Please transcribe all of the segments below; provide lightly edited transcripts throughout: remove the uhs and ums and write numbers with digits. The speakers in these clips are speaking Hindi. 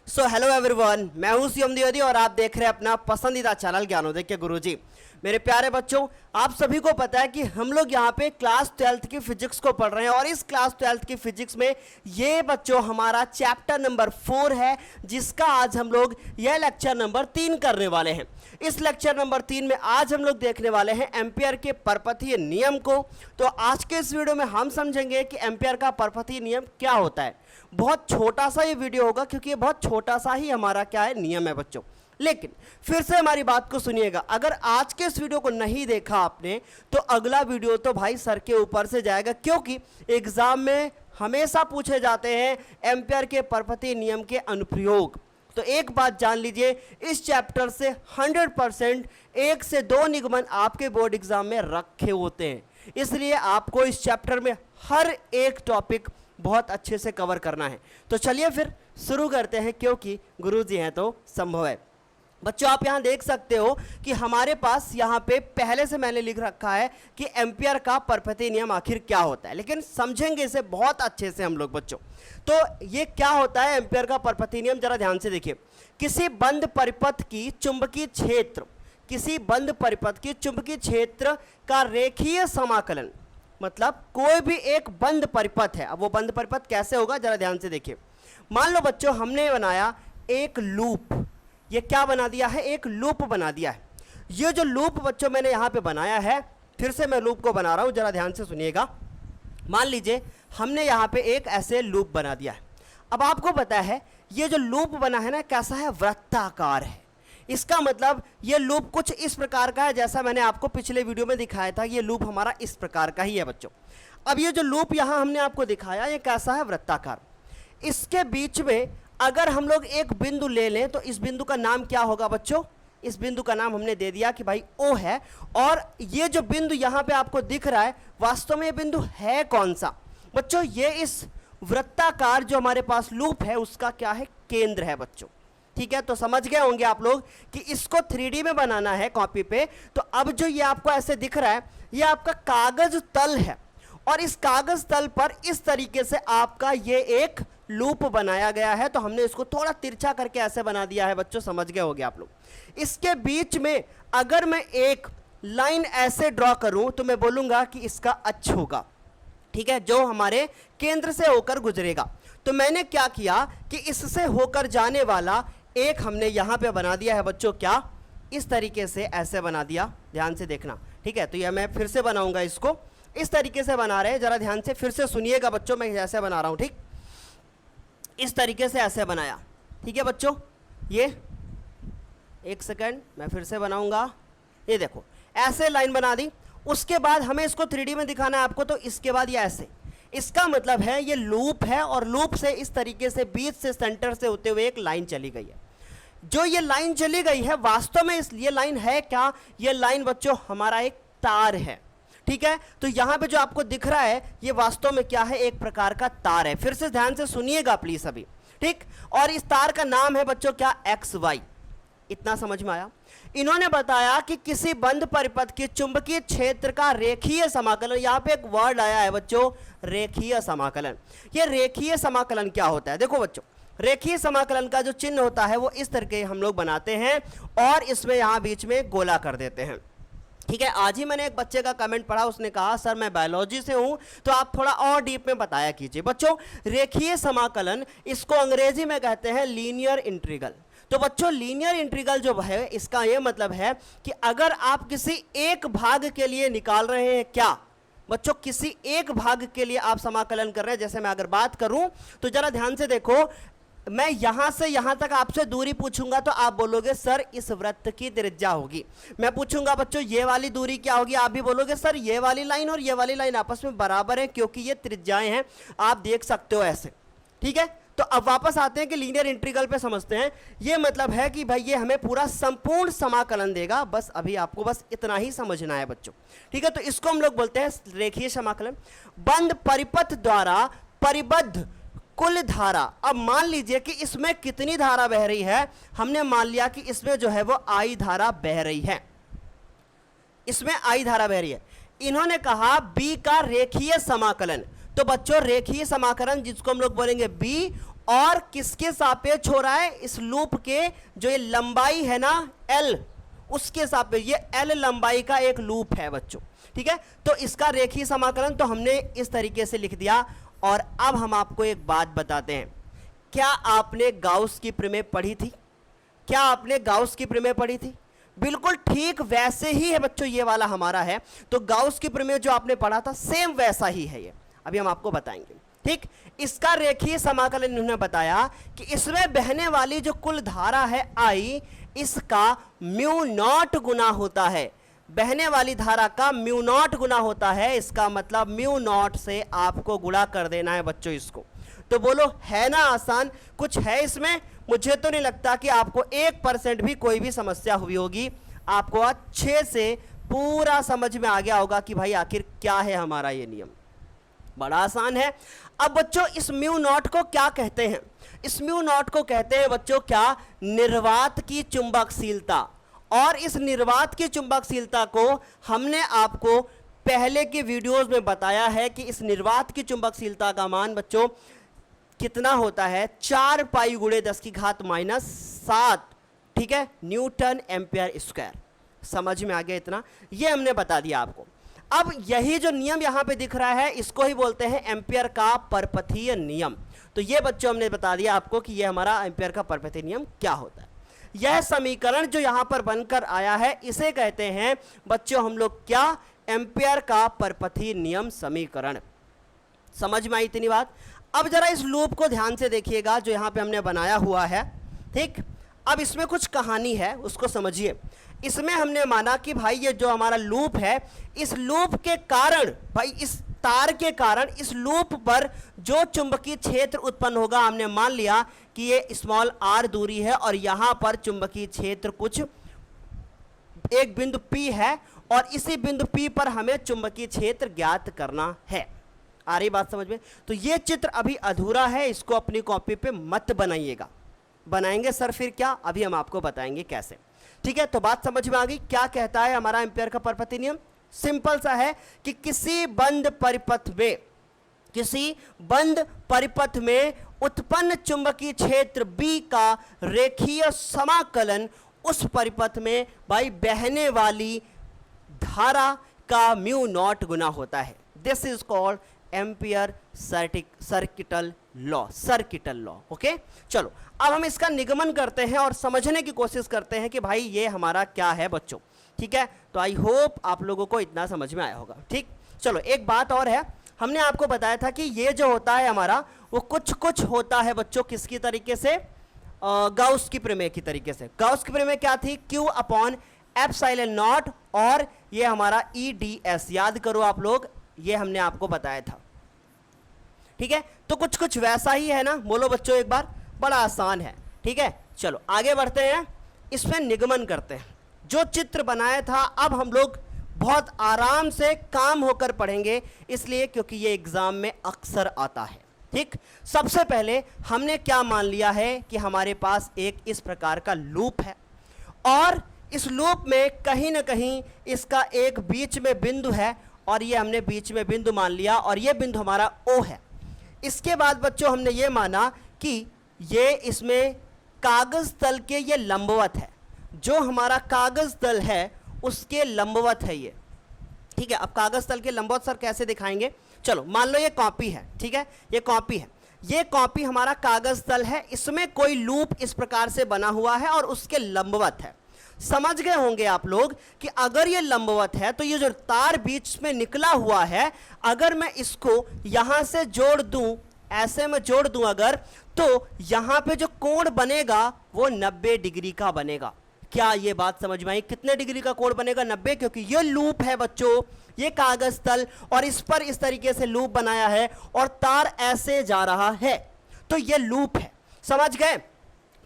हेलो एवरीवन, मैं हूं शिवम द्विवेदी और आप देख रहे हैं अपना पसंदीदा चैनल ज्ञानोदय के गुरुजी। मेरे प्यारे बच्चों, आप सभी को पता है कि हम लोग यहाँ पे क्लास 12th की फिजिक्स को पढ़ रहे हैं और इस क्लास 12th की फिजिक्स में ये बच्चों हमारा चैप्टर नंबर 4 है, जिसका आज हम लोग यह लेक्चर नंबर 3 करने वाले हैं। इस लेक्चर नंबर 3 में आज हम लोग देखने वाले हैं एम्पियर के परपथीय नियम को। तो आज के इस वीडियो में हम समझेंगे कि एम्पियर का परपथीय नियम क्या होता है। बहुत छोटा सा ये वीडियो होगा क्योंकि ये बहुत छोटा सा ही हमारा क्या है नियम है बच्चों। लेकिन फिर से हमारी बात को सुनिएगा, अगर आज के इस वीडियो को नहीं देखा आपने तो अगला वीडियो तो भाई सर के ऊपर से जाएगा, क्योंकि एग्जाम में हमेशा पूछे जाते हैं एम्पियर के परपथीय नियम के अनुप्रयोग। तो एक बात जान लीजिए, इस चैप्टर से 100% 1 से 2 निगमन आपके बोर्ड एग्जाम में रखे होते हैं, इसलिए आपको इस चैप्टर में हर एक टॉपिक बहुत अच्छे से कवर करना है। तो चलिए फिर शुरू करते हैं, क्योंकि गुरुजी हैं तो संभव है। बच्चों आप यहाँ देख सकते हो कि हमारे पास यहाँ पे पहले से मैंने लिख रखा है कि एम्पियर का परपथीय नियम आखिर क्या होता है, लेकिन समझेंगे इसे बहुत अच्छे से हम लोग बच्चों। तो ये क्या होता है एम्पियर का परपथीय नियम, जरा ध्यान से देखिए। किसी बंद परिपथ की चुंबकीय क्षेत्र, किसी बंद परिपथ की चुंबकीय क्षेत्र का रेखीय समाकलन, मतलब कोई भी एक बंद परिपथ है। अब वो बंद परिपथ कैसे होगा, जरा ध्यान से देखिए। मान लो बच्चों हमने बनाया एक लूप, ये क्या बना दिया है, एक लूप बना दिया है। ये जो लूप बच्चों मैंने यहाँ पे बनाया है, फिर से मैं लूप को बना रहा हूँ, जरा ध्यान से सुनिएगा। मान लीजिए हमने यहाँ पे एक ऐसे लूप बना दिया है। अब आपको पता है ये जो लूप बना है ना, कैसा है, वृत्ताकार है। इसका मतलब ये लूप कुछ इस प्रकार का है, जैसा मैंने आपको पिछले वीडियो में दिखाया था। ये लूप हमारा इस प्रकार का ही है बच्चों। अब ये जो लूप यहाँ हमने आपको दिखाया, ये कैसा है, वृत्ताकार। इसके बीच में अगर हम लोग एक बिंदु ले लें तो इस बिंदु का नाम क्या होगा बच्चों, इस बिंदु का नाम हमने दे दिया कि भाई O है। और ये जो बिंदु यहाँ पे आपको दिख रहा है, वास्तव में ये बिंदु है कौन सा बच्चों, ये इस वृत्ताकार जो हमारे पास लूप है उसका क्या है, केंद्र है बच्चों। ठीक है, तो समझ गए होंगे आप लोग कि इसको 3D में बनाना है कॉपी पे। तो अब जो ये आपको ऐसे दिख रहा है, ये आपका कागज तल है और इस कागज तल पर इस तरीके से आपका ये एक लूप बनाया गया है। तो हमने इसको थोड़ा तिरछा करके ऐसे बना दिया है बच्चों, समझ गए होंगे आप लोग। इसके बीच में अगर मैं एक लाइन ऐसे ड्रॉ करूं तो मैं बोलूंगा कि इसका अक्ष होगा, ठीक है, जो हमारे केंद्र से होकर गुजरेगा। तो मैंने क्या किया कि इससे होकर जाने वाला एक हमने यहां पे बना दिया है बच्चों, क्या, इस तरीके से ऐसे बना दिया, ध्यान से देखना। ठीक है, तो यह मैं फिर से बनाऊंगा, इसको इस तरीके से बना रहे हैं, जरा ध्यान से फिर से सुनिएगा बच्चों, मैं जैसे बना रहा हूं, ठीक, इस तरीके से ऐसे बनाया। ठीक है बच्चों, ये एक सेकंड मैं फिर से बनाऊंगा, ये देखो ऐसे लाइन बना दी। उसके बाद हमें इसको 3D में दिखाना है आपको, तो इसके बाद ये ऐसे, इसका मतलब है ये लूप है और लूप से इस तरीके से बीच से सेंटर से होते हुए एक लाइन चली गई है। जो ये लाइन चली गई है वास्तव में ये लाइन है क्या, ये लाइन बच्चों हमारा एक तार है। ठीक है, तो यहां पे जो आपको दिख रहा है ये वास्तव में क्या है, एक प्रकार का तार है। फिर से ध्यान से सुनिएगा प्लीज अभी, ठीक। और इस तार का नाम है बच्चों क्या, एक्स वाई। इतना समझ में आया। इन्होंने बताया कि किसी बंद परिपथ के चुंबकीय क्षेत्र का रेखीय समाकलन, यहां पे एक वर्ड आया है बच्चों, रेखीय समाकलन। ये रेखीय समाकलन क्या होता है, देखो बच्चों, रेखीय समाकलन का जो चिन्ह होता है वो इस तरह के हम लोग बनाते हैं और इसमें यहां बीच में गोला कर देते हैं। ठीक है, आज ही मैंने एक बच्चे का कमेंट पढ़ा, उसने कहा सर मैं बायोलॉजी से हूं, तो आप थोड़ा और डीप में बताया कीजिए। बच्चों रेखीय समाकलन, इसको अंग्रेजी में कहते हैं लीनियर इंटीग्रल। तो बच्चों लीनियर इंटीग्रल जो है, इसका यह मतलब है कि अगर आप किसी एक भाग के लिए निकाल रहे हैं, क्या बच्चों, किसी एक भाग के लिए आप समाकलन कर रहे हैं। जैसे मैं अगर बात करूं तो जरा ध्यान से देखो, मैं यहां से यहां तक आपसे दूरी पूछूंगा तो आप बोलोगे सर इस वृत्त की त्रिज्या होगी। मैं पूछूंगा बच्चों ये वाली दूरी क्या होगी, आप भी बोलोगे सर ये वाली लाइन और ये वाली लाइन आपस में बराबर है, क्योंकि ये त्रिज्याएं हैं, आप देख सकते हो ऐसे। ठीक है, तो अब वापस आते हैं कि लीनियर इंटीग्रल पे समझते हैं। ये मतलब है कि भाई ये हमें पूरा संपूर्ण समाकलन देगा, बस अभी आपको बस इतना ही समझना है बच्चों। ठीक है, तो इसको हम लोग बोलते हैं रेखीय समाकलन। बंद परिपथ द्वारा परिबद्ध कुल धारा, अब मान लीजिए कि इसमें कितनी धारा बह रही है, हमने मान लिया कि इसमें जो है वो आई धारा बह रही है, इसमें आई धारा बह रही है। इन्होंने कहा बी का रेखीय समाकलन, तो बच्चों रेखीय समाकलन जिसको हम लोग बोलेंगे बी, और किसके सापेक्ष हो रहा है, इस लूप के जो ये लंबाई है ना L, उसके सापेक्ष, ये L लंबाई का एक लूप है बच्चों, ठीक है। तो इसका रेखीय समाकलन तो हमने इस तरीके से लिख दिया। और अब हम आपको एक बात बताते हैं, क्या आपने गाउस की प्रमेय पढ़ी थी? क्या आपने गाउस की प्रमेय पढ़ी थी? बिल्कुल ठीक वैसे ही है बच्चों, ये वाला हमारा है। तो गाउस की प्रमेय जो आपने पढ़ा था सेम वैसा ही है ये, अभी हम आपको बताएंगे, ठीक। इसका रेखीय समाकलन इन्होंने बताया कि इसमें बहने वाली जो कुल धारा है I, इसका म्यू नॉट गुना होता है, बहने वाली धारा का म्यू नॉट गुना होता है। इसका मतलब म्यू नॉट से आपको गुणा कर देना है बच्चों इसको। तो बोलो है ना आसान, कुछ है इसमें? मुझे तो नहीं लगता कि आपको 1% भी कोई भी समस्या हुई होगी, आपको अच्छे से पूरा समझ में आ गया होगा कि भाई आखिर क्या है हमारा ये नियम। बड़ा आसान है। अब बच्चों इस म्यू नॉट को क्या कहते हैं? इस म्यू नॉट को कहते हैं बच्चों क्या, निर्वात की चुंबकशीलता। और इस निर्वात की चुंबकशीलता को हमने आपको पहले के वीडियोस में बताया है कि इस निर्वात की चुंबकशीलता का मान बच्चों कितना होता है, 4 पाई गुणे 10⁻⁷, ठीक है, न्यूटन एम्पियर स्क्वायर। समझ में आ गया इतना? ये हमने बता दिया आपको। अब यही जो नियम यहां पे दिख रहा है इसको ही बोलते हैं एम्पियर का परपथीय नियम। तो ये बच्चों हमने बता दिया आपको कि ये हमारा एम्पियर का परपथीय नियम क्या होता है। यह समीकरण जो यहां पर बनकर आया है इसे कहते हैं बच्चों हम लोग क्या, एम्पियर का परपथीय नियम समीकरण। समझ में आई इतनी बात? अब जरा इस लूप को ध्यान से देखिएगा जो यहां पे हमने बनाया हुआ है, ठीक। अब इसमें कुछ कहानी है, उसको समझिए। इसमें हमने माना कि भाई ये जो हमारा लूप है, इस लूप के कारण, भाई इस तार के कारण इस लूप पर जो चुंबकीय क्षेत्र उत्पन्न होगा, हमने मान लिया कि ये स्मॉल r दूरी है और यहां पर चुंबकीय क्षेत्र कुछ एक बिंदु P है और इसी बिंदु P पर हमें चुंबकीय क्षेत्र ज्ञात करना है। आ रही बात समझ में? तो ये चित्र अभी अधूरा है, इसको अपनी कॉपी पे मत बनाइएगा। बनाएंगे सर फिर क्या, अभी हम आपको बताएंगे कैसे, ठीक है। तो बात समझ में आ गई? क्या कहता है हमारा एम्पियर का परपथीय नियम? सिंपल सा है कि किसी बंद परिपथ में उत्पन्न चुंबकीय क्षेत्र B का रेखीय समाकलन उस परिपथ में भाई बहने वाली धारा का म्यू नॉट गुना होता है। This is called ampere circuital law. Okay, चलो अब हम इसका निगमन करते हैं और समझने की कोशिश करते हैं कि भाई ये हमारा क्या है बच्चों, ठीक है। तो आई होप आप लोगों को इतना समझ में आया होगा, ठीक। चलो एक बात और है, हमने आपको बताया था कि ये जो होता है हमारा वो कुछ होता है बच्चों किसकी तरीके से, गाउस की प्रमेय की तरीके से। गाउस की प्रमेय क्या थी, Q/ε0 और ये हमारा EdS, याद करो आप लोग, ये हमने आपको बताया था, ठीक है। तो कुछ वैसा ही है ना, बोलो बच्चों एक बार, बड़ा आसान है, ठीक है। चलो आगे बढ़ते हैं, इसमें निगमन करते हैं। जो चित्र बनाया था अब हम लोग बहुत आराम से काम होकर पढ़ेंगे, इसलिए क्योंकि ये एग्जाम में अक्सर आता है, ठीक। सबसे पहले हमने क्या मान लिया है कि हमारे पास एक इस प्रकार का लूप है और इस लूप में कहीं ना कहीं इसका एक बीच में बिंदु है और ये हमने बीच में बिंदु मान लिया और ये बिंदु हमारा O है। इसके बाद बच्चों हमने ये माना कि ये इसमें कागज तल के ये लंबवत है, जो हमारा कागज तल है उसके लंबवत है ये, ठीक है। अब कागज तल के लंबवत सर कैसे दिखाएंगे? चलो मान लो ये कॉपी है, ठीक है, ये कॉपी है, ये कॉपी हमारा कागज तल है, इसमें कोई लूप इस प्रकार से बना हुआ है और उसके लंबवत है। समझ गए होंगे आप लोग कि अगर ये लंबवत है तो ये जो तार बीच में निकला हुआ है, अगर मैं इसको यहां से जोड़ दूं, ऐसे में जोड़ दूं अगर, तो यहां पे जो कोण बनेगा वो 90 डिग्री का बनेगा। क्या ये बात समझ में आई? कितने डिग्री का कोण बनेगा? 90, क्योंकि ये लूप है बच्चों, ये कागज तल और इस पर इस तरीके से लूप बनाया है और तार ऐसे जा रहा है, तो ये लूप है। समझ गए?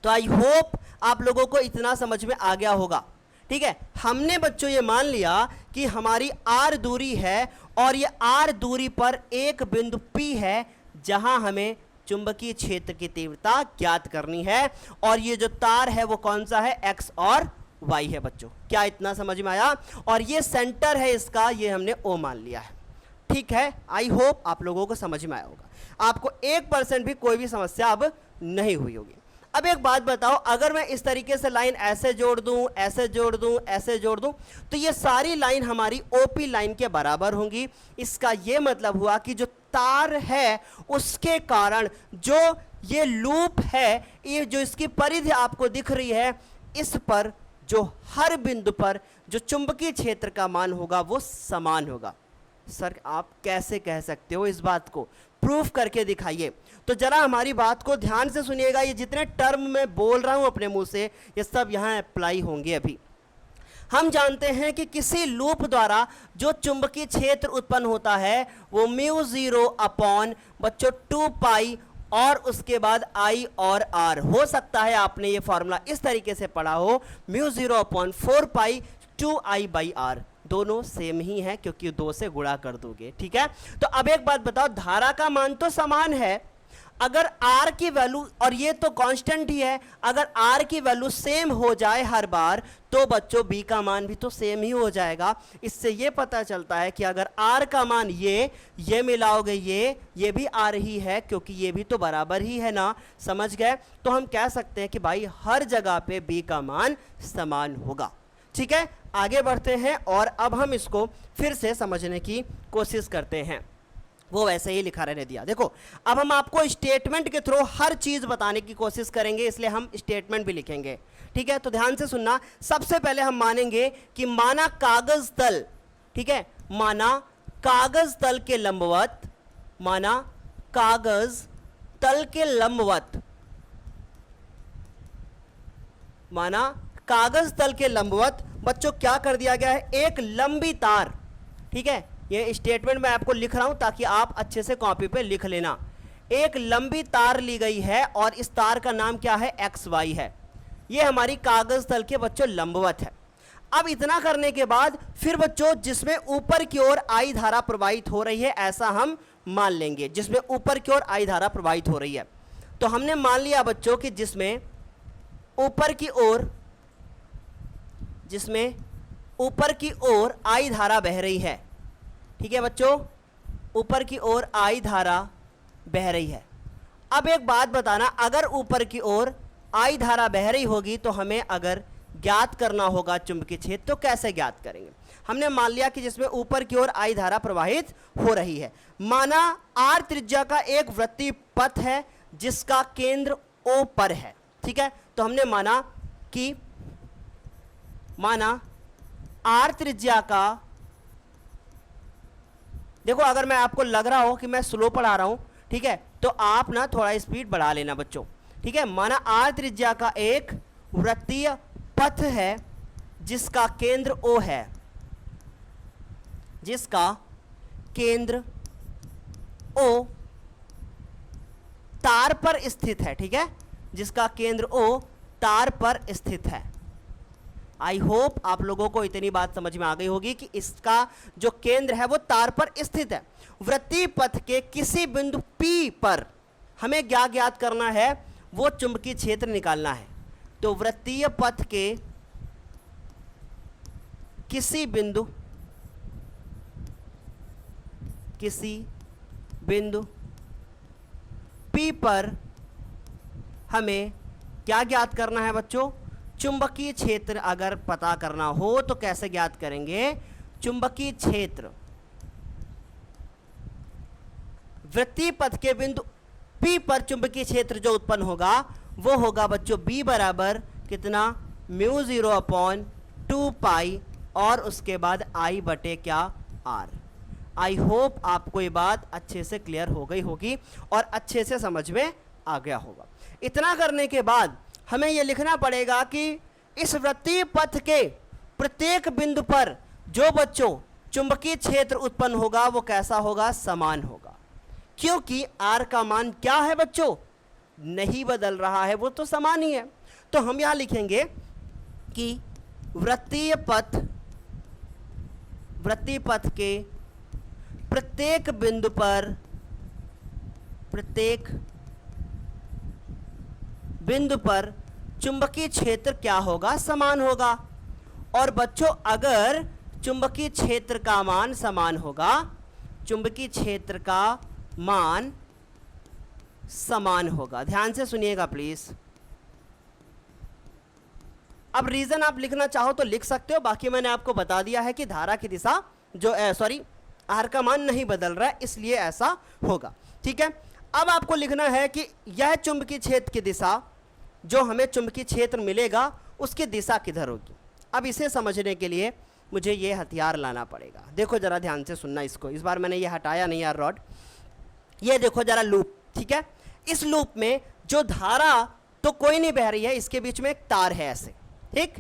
तो आई होप आप लोगों को इतना समझ में आ गया होगा, ठीक है। हमने बच्चों ये मान लिया कि हमारी R दूरी है और ये R दूरी पर एक बिंदु P है जहां हमें चुंबकीय क्षेत्र की तीव्रता ज्ञात करनी है और ये जो तार है वो कौन सा है, X और Y है बच्चों। क्या इतना समझ में आया? और ये सेंटर है इसका, ये हमने O मान लिया है, ठीक है। आई होप आप लोगों को समझ में आया होगा। आपको 1% भी कोई भी समस्या अब नहीं हुई होगी। अब एक बात बताओ, अगर मैं इस तरीके से लाइन ऐसे जोड़ दूं, ऐसे जोड़ दूं, ऐसे जोड़ दूं, तो ये सारी लाइन हमारी ओपी लाइन के बराबर होंगी। इसका ये मतलब हुआ कि जो तार है उसके कारण जो ये लूप है, ये जो इसकी परिधि आपको दिख रही है, इस पर जो हर बिंदु पर जो चुंबकीय क्षेत्र का मान होगा वो समान होगा। सर आप कैसे कह सकते हो इस बात को, प्रूफ करके दिखाइए। तो जरा हमारी बात को ध्यान से सुनिएगा, ये जितने टर्म मैं बोल रहा हूं अपने मुंह से ये सब यहां अप्लाई होंगे। अभी हम जानते हैं कि किसी लूप द्वारा जो चुंबकीय क्षेत्र उत्पन्न होता है वो म्यू 0 अपॉन बच्चों 2 पाई और उसके बाद आई और आर हो सकता है। आपने ये फॉर्मूला इस तरीके से पढ़ा हो, mu 0 upon 4 pi 2 I by R, दोनों सेम ही है क्योंकि 2 से गुणा कर दोगे। ठीक है, तो अब एक बात बताओ, धारा का मान तो समान है, अगर R की वैल्यू, और ये तो कांस्टेंट ही है, अगर R की वैल्यू सेम हो जाए हर बार तो बच्चों B का मान भी तो सेम ही हो जाएगा। इससे ये पता चलता है कि अगर R का मान ये मिलाओगे ये भी R ही है क्योंकि ये भी तो बराबर ही है ना, समझ गए। तो हम कह सकते हैं कि भाई हर जगह पे B का मान समान होगा। ठीक है, आगे बढ़ते हैं और अब हम इसको फिर से समझने की कोशिश करते हैं। वो वैसे ही लिखा रहने दिया। देखो अब हम आपको स्टेटमेंट के थ्रू हर चीज बताने की कोशिश करेंगे, इसलिए हम स्टेटमेंट भी लिखेंगे। ठीक है, तो ध्यान से सुनना। सबसे पहले हम मानेंगे कि माना कागज तल, ठीक है, माना कागज तल के लंबवत, माना कागज तल के लंबवत, माना कागज तल के लंबवत बच्चों क्या कर दिया गया है, एक लंबी तार। ठीक है, ये स्टेटमेंट मैं आपको लिख रहा हूं ताकि आप अच्छे से कॉपी पे लिख लेना। एक लंबी तार ली गई है और इस तार का नाम क्या है, एक्स वाई है। ये हमारी कागज तल के बच्चों लंबवत है। अब इतना करने के बाद फिर बच्चों जिसमें ऊपर की ओर आई धारा प्रवाहित हो रही है ऐसा हम मान लेंगे, जिसमें ऊपर की ओर आई धारा प्रवाहित हो रही है। तो हमने मान लिया बच्चों कि जिसमें ऊपर की ओर आई धारा बह रही है। ठीक है बच्चों, ऊपर की ओर आई धारा बह रही है। अब एक बात बताना, अगर ऊपर की ओर आई धारा बह रही होगी तो हमें अगर ज्ञात करना होगा चुंबकीय क्षेत्र, तो कैसे ज्ञात करेंगे। हमने मान लिया कि जिसमें ऊपर की ओर आई धारा प्रवाहित हो रही है। माना आर त्रिज्या का एक वृत्तीय पथ है जिसका केंद्र ओ पर है। ठीक है, तो हमने माना आर त्रिज्या का, देखो अगर मैं आपको लग रहा हो कि मैं स्लो पढ़ा रहा हूं, ठीक है, तो आप ना थोड़ा स्पीड बढ़ा लेना बच्चों। ठीक है, माना आर त्रिज्या का एक वृत्तीय पथ है जिसका केंद्र ओ है, जिसका केंद्र ओ तार पर स्थित है। ठीक है, जिसका केंद्र ओ तार पर स्थित है। आई होप आप लोगों को इतनी बात समझ में आ गई होगी कि इसका जो केंद्र है वो तार पर स्थित है। वृत्तीय पथ के किसी बिंदु P पर हमें क्या ज्ञात करना है, वो चुंबकीय क्षेत्र निकालना है। तो वृत्तीय पथ के किसी बिंदु P पर हमें क्या ज्ञात करना है बच्चों, चुंबकीय क्षेत्र अगर पता करना हो तो कैसे ज्ञात करेंगे, चुंबकीय क्षेत्र। वृत्तीय पथ के बिंदु P पर चुंबकीय क्षेत्र जो उत्पन्न होगा वो होगा बच्चों B बराबर कितना, म्यू 0 अपॉन 2 पाई और उसके बाद I बटे क्या, R। आई होप आपको ये बात अच्छे से क्लियर हो गई होगी और अच्छे से समझ में आ गया होगा। इतना करने के बाद हमें यह लिखना पड़ेगा कि इस वृत्तीय पथ के प्रत्येक बिंदु पर जो बच्चों चुंबकीय क्षेत्र उत्पन्न होगा वो कैसा होगा, समान होगा। क्योंकि R का मान क्या है बच्चों, नहीं बदल रहा है, वो तो समान ही है। तो हम यहां लिखेंगे कि वृत्तीय पथ के प्रत्येक बिंदु पर चुंबकीय क्षेत्र क्या होगा, समान होगा। और बच्चों अगर चुंबकीय क्षेत्र का मान समान होगा, चुंबकीय क्षेत्र का मान समान होगा। ध्यान से सुनिएगा प्लीज। अब रीजन आप लिखना चाहो तो लिख सकते हो, बाकी मैंने आपको बता दिया है कि धारा की दिशा जो आर का मान नहीं बदल रहा है, इसलिए ऐसा होगा। ठीक है, अब आपको लिखना है कि यह चुंबकीय क्षेत्र की दिशा, जो हमें चुंबकीय क्षेत्र मिलेगा उसकी दिशा किधर होगी। अब इसे समझने के लिए मुझे ये हथियार लाना पड़ेगा। देखो जरा ध्यान से सुनना इसको, इस बार मैंने ये हटाया नहीं यार रॉड। ये देखो जरा लूप, ठीक है, इस लूप में जो धारा तो कोई नहीं बह रही है, इसके बीच में एक तार है ऐसे, ठीक।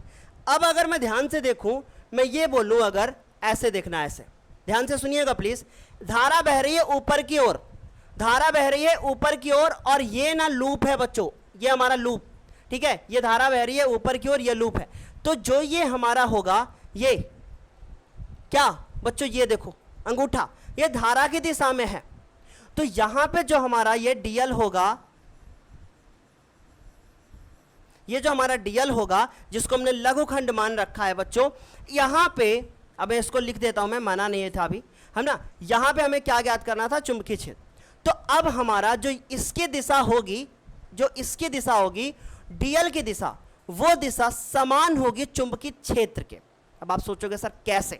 अब अगर मैं ध्यान से देखूं, मैं ये बोलूं अगर ऐसे देखना है, ऐसे ध्यान से सुनिएगा प्लीज। धारा बह रही है ऊपर की ओर, धारा बह रही है ऊपर की ओर, और ये ना लूप है बच्चों, ये हमारा लूप, ठीक है, ये धारा बह रही है ऊपर की ओर, ये लूप है। तो जो ये हमारा होगा, ये क्या बच्चों, ये देखो अंगूठा, ये धारा की दिशा में है। तो यहां पे जो हमारा ये डीएल होगा, ये जो हमारा डीएल होगा जिसको हमने लघुखंड मान रखा है बच्चों, यहां पे अब मैं इसको लिख देता हूं, मैं माना नहीं था अभी, है ना। यहां पे हमें क्या ज्ञात करना था, चुंबकीय क्षेत्र। तो अब हमारा जो इसकी दिशा होगी, जो इसकी दिशा होगी डीएल की दिशा, वो दिशा समान होगी चुंबकीय क्षेत्र के। अब आप सोचोगे सर कैसे,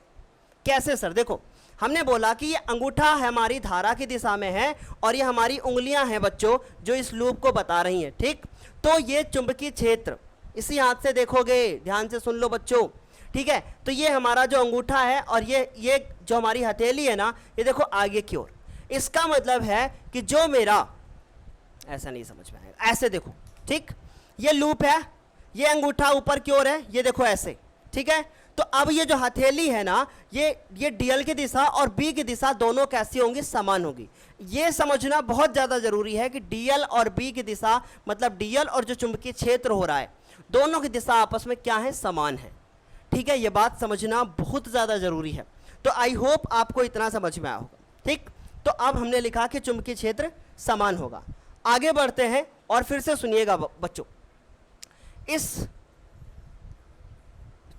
कैसे सर? देखो हमने बोला कि ये अंगूठा हमारी धारा की दिशा में है और ये हमारी उंगलियां हैं बच्चों जो इस लूप को बता रही हैं, ठीक। तो ये चुंबकीय क्षेत्र इसी हाथ से देखोगे, ध्यान से सुन लो बच्चों, ठीक है। तो ये हमारा जो अंगूठा है और ये जो हमारी हथेली है ना, ये देखो आगे की ओर। इसका मतलब है कि जो मेरा, ऐसा नहीं समझ में आएगा, ऐसे देखो, ठीक, ये लूप है, ये अंगूठा ऊपर की ओर है, ये देखो ऐसे, ठीक है। तो अब ये जो हथेली है ना, ये डीएल की दिशा और बी की दिशा दोनों कैसी होंगी, समान होगी। ये समझना बहुत ज़्यादा जरूरी है कि डीएल और बी की दिशा, मतलब डीएल और जो चुंबकीय क्षेत्र हो रहा है, दोनों की दिशा आपस में क्या है, समान है, ठीक है। ये बात समझना बहुत ज़्यादा जरूरी है। तो आई होप आपको इतना समझ में आया होगा, ठीक। तो अब हमने लिखा कि चुंबकीय क्षेत्र समान होगा। आगे बढ़ते हैं और फिर से सुनिएगा बच्चों, इस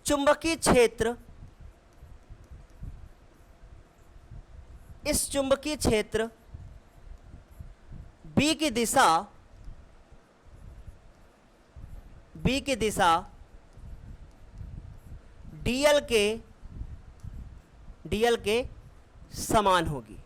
चुंबकीय क्षेत्र, इस चुंबकीय क्षेत्र बी की दिशा, बी की दिशा डीएल के समान होगी।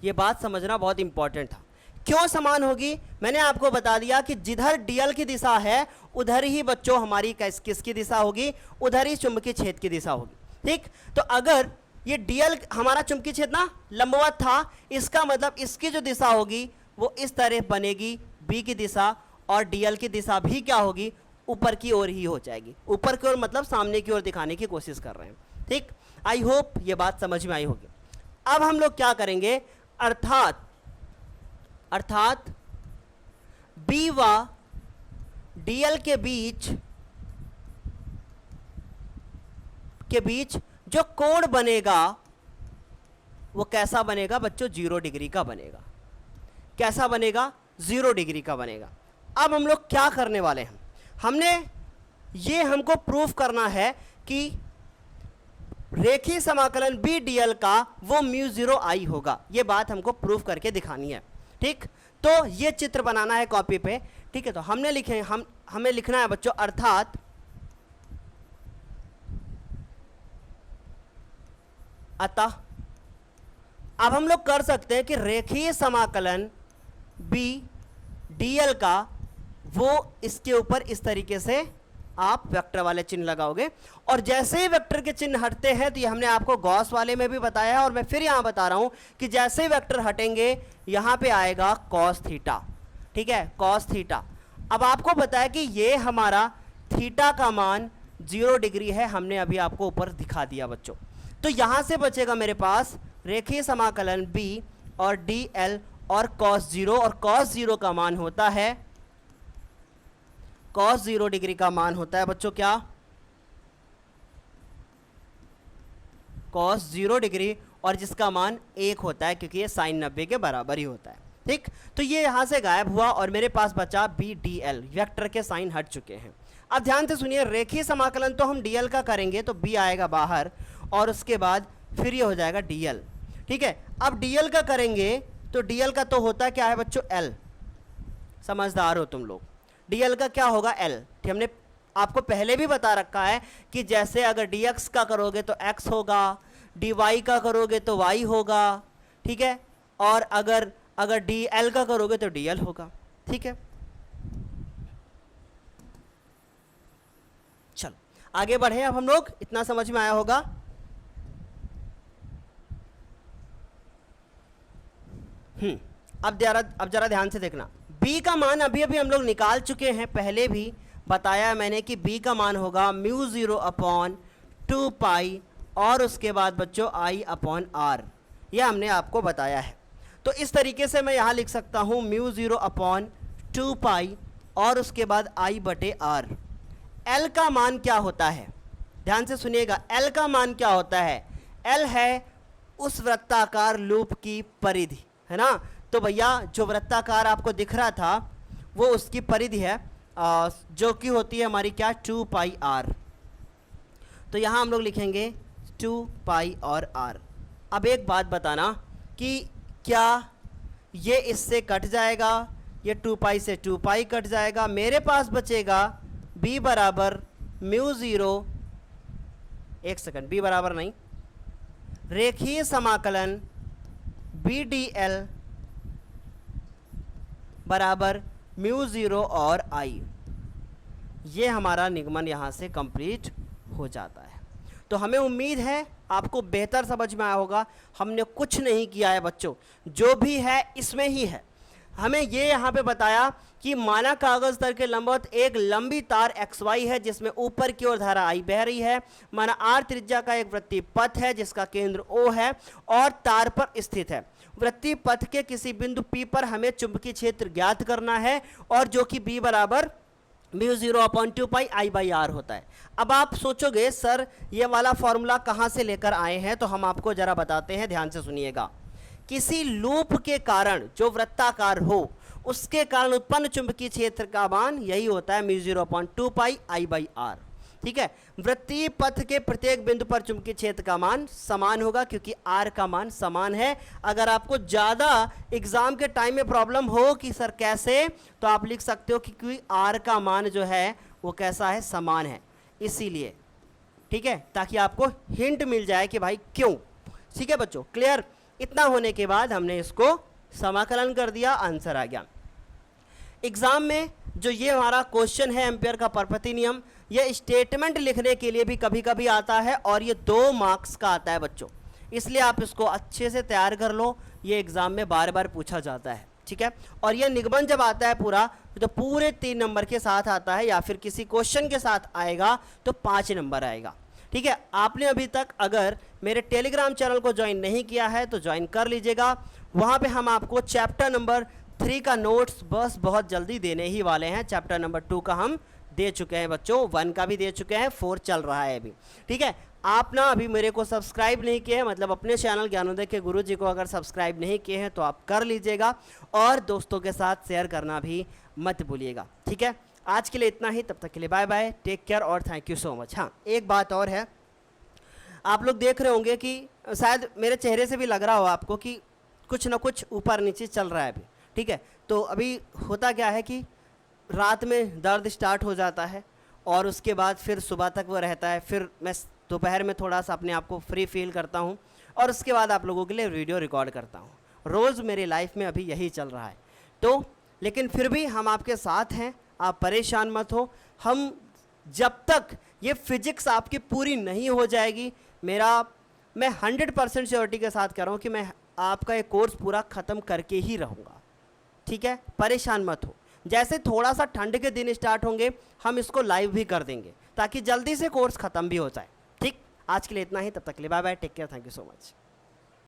ये बात समझना बहुत इंपॉर्टेंट था। क्यों समान होगी? मैंने आपको बता दिया कि जिधर डीएल की दिशा है उधर ही बच्चों हमारी किसकी दिशा होगी, उधर ही चुंबकीय क्षेत्र की दिशा होगी, ठीक। तो अगर ये डीएल हमारा चुंबकीय क्षेत्र ना लंबवत था, इसका मतलब इसकी जो दिशा होगी वो इस तरह बनेगी बी की दिशा, और डीएल की दिशा भी क्या होगी, ऊपर की ओर ही हो जाएगी। ऊपर की ओर मतलब सामने की ओर दिखाने की कोशिश कर रहे हैं, ठीक। आई होप ये बात समझ में आई होगी। अब हम लोग क्या करेंगे, अर्थात बी व डीएल के बीच जो कोण बनेगा वो कैसा बनेगा बच्चों, 0 डिग्री का बनेगा। कैसा बनेगा, 0 डिग्री का बनेगा। अब हम लोग क्या करने वाले हैं, हमको प्रूफ करना है कि रेखीय समाकलन बी डीएल का वो μ0 I होगा। ये बात हमको प्रूफ करके दिखानी है, ठीक। तो ये चित्र बनाना है कॉपी पे, ठीक है। तो हमें लिखना है बच्चों, अर्थात अतः अब हम लोग कर सकते हैं कि रेखीय समाकलन बी डीएल का वो इसके ऊपर इस तरीके से आप वेक्टर वाले चिन्ह लगाओगे, और जैसे ही वेक्टर के चिन्ह हटते हैं, तो ये हमने आपको गॉस वाले में भी बताया है और मैं फिर यहां बता रहा हूं कि जैसे ही वेक्टर हटेंगे यहां पे आएगा कॉस थीटा, ठीक है, कॉस थीटा। अब आपको पता है कि ये हमारा थीटा का मान 0 डिग्री है, हमने अभी आपको ऊपर दिखा दिया बच्चों। तो यहां से बचेगा मेरे पास रेखीय समाकलन बी और डी एल और कॉस 0, और कॉस 0 का मान होता है, कॉस 0 डिग्री का मान होता है बच्चों क्या, कॉस 0 डिग्री, और जिसका मान 1 होता है क्योंकि ये साइन 90 के बराबर ही होता है, ठीक। तो ये यहां से गायब हुआ और मेरे पास बचा बी डी एल, वेक्टर के साइन हट चुके हैं। अब ध्यान से सुनिए, रेखीय समाकलन तो हम डीएल का करेंगे तो बी आएगा बाहर, और उसके बाद फिर ये हो जाएगा डीएल। ठीक है। अब डीएल का करेंगे तो डीएल का तो होता क्या है बच्चों, एल। समझदार हो तुम लोग। डीएल का क्या होगा, एल। हमने आपको पहले भी बता रखा है कि जैसे अगर dx का करोगे तो x होगा, dy का करोगे तो y होगा, ठीक है, और अगर dl का करोगे तो dl होगा, ठीक है। चलो आगे बढ़े, अब हम लोग, इतना समझ में आया होगा। अब जरा ध्यान से देखना। b का मान अभी अभी हम लोग निकाल चुके हैं, पहले भी बताया मैंने कि b का मान होगा म्यू 0 अपॉन 2 पाई और उसके बाद बच्चों i अपॉन r, यह हमने आपको बताया है। तो इस तरीके से मैं यहाँ लिख सकता हूँ म्यू 0 अपॉन 2 पाई और उसके बाद i बटे r। l का मान क्या होता है, ध्यान से सुनिएगा, l का मान क्या होता है, l है उस वृत्ताकार लूप की परिधि, है ना। तो भैया जो वृत्ताकार आपको दिख रहा था वो उसकी परिधि है, जो कि होती है हमारी क्या, 2 पाई r। तो यहाँ हम लोग लिखेंगे 2 पाई और r। अब एक बात बताना कि क्या ये इससे कट जाएगा, ये 2 पाई से 2 पाई कट जाएगा, मेरे पास बचेगा b बराबर म्यू 0, एक सेकंड, b बराबर नहीं, रेखीय समाकलन b dl बराबर म्यू 0 और i। ये हमारा निगमन यहाँ से कंप्लीट हो जाता है। तो हमें उम्मीद है आपको बेहतर समझ में आया होगा। हमने कुछ नहीं किया है बच्चों, जो भी है इसमें ही है। हमें ये यहाँ पे बताया कि माना कागज तल के लंबवत एक लंबी तार XY है जिसमें ऊपर की ओर धारा I बह रही है। माना R त्रिज्या का एक वृत्तीय पथ है जिसका केंद्र O है और तार पर स्थित है। वृत्तीय पथ के किसी बिंदु P पर हमें चुंबकीय क्षेत्र ज्ञात करना है और जो कि B बराबर mu 0 upon 2 pi I by R होता है। अब आप सोचोगे सर ये वाला फॉर्मूला कहाँ से लेकर आए हैं, तो हम आपको जरा बताते हैं, ध्यान से सुनिएगा। किसी लूप के कारण जो वृत्ताकार हो उसके कारण उत्पन्न चुंबकीय क्षेत्र का मान यही होता है mu 0 upon 2 pi I by R, ठीक है। वृत्तीय पथ के प्रत्येक बिंदु पर चुंबकीय क्षेत्र का मान समान होगा क्योंकि R का मान समान है। अगर आपको ज़्यादा एग्जाम के टाइम में प्रॉब्लम हो कि सर कैसे, तो आप लिख सकते हो कि क्योंकि R का मान जो है वो कैसा है, समान है, इसीलिए, ठीक है, ताकि आपको हिंट मिल जाए कि भाई क्यों। ठीक है बच्चों, क्लियर। इतना होने के बाद हमने इसको समाकलन कर दिया, आंसर आ गया। एग्जाम में जो ये हमारा क्वेश्चन है एम्पियर का परपति नियम, ये स्टेटमेंट लिखने के लिए भी कभी कभी आता है और ये 2 मार्क्स का आता है बच्चों, इसलिए आप इसको अच्छे से तैयार कर लो, ये एग्जाम में बार बार पूछा जाता है, ठीक है। और ये निगमन जब आता है पूरा तो पूरे 3 नंबर के साथ आता है, या फिर किसी क्वेश्चन के साथ आएगा तो 5 नंबर आएगा, ठीक है। आपने अभी तक अगर मेरे टेलीग्राम चैनल को ज्वाइन नहीं किया है तो ज्वाइन कर लीजिएगा। वहाँ पे हम आपको चैप्टर नंबर 3 का नोट्स बस बहुत जल्दी देने ही वाले हैं। चैप्टर नंबर 2 का हम दे चुके हैं बच्चों, 1 का भी दे चुके हैं, 4 चल रहा है अभी, ठीक है। आप ना अभी मेरे को सब्सक्राइब नहीं किए हैं, मतलब अपने चैनल ज्ञानोदय के गुरु जी को अगर सब्सक्राइब नहीं किए हैं तो आप कर लीजिएगा और दोस्तों के साथ शेयर करना भी मत भूलिएगा, ठीक है। आज के लिए इतना ही, तब तक के लिए बाय बाय, टेक केयर और थैंक यू सो मच। हाँ, एक बात और है, आप लोग देख रहे होंगे कि शायद मेरे चेहरे से भी लग रहा हो आपको कि कुछ ना कुछ ऊपर नीचे चल रहा है अभी, ठीक है। तो अभी होता क्या है कि रात में दर्द स्टार्ट हो जाता है और उसके बाद फिर सुबह तक वो रहता है, फिर मैं दोपहर में थोड़ा सा अपने आप को फ्री फील करता हूँ और उसके बाद आप लोगों के लिए वीडियो रिकॉर्ड करता हूँ। रोज़ मेरी लाइफ में अभी यही चल रहा है। तो लेकिन फिर भी हम आपके साथ हैं, आप परेशान मत हो। हम जब तक ये फिजिक्स आपकी पूरी नहीं हो जाएगी, मैं 100% श्योरिटी के साथ कह रहा हूँ कि मैं आपका ये कोर्स पूरा ख़त्म करके ही रहूँगा, ठीक है। परेशान मत हो। जैसे थोड़ा सा ठंड के दिन स्टार्ट होंगे हम इसको लाइव भी कर देंगे ताकि जल्दी से कोर्स ख़त्म भी हो जाए, ठीक। आज के लिए इतना ही, तब तक के लिए bye bye, take care, thank you so much.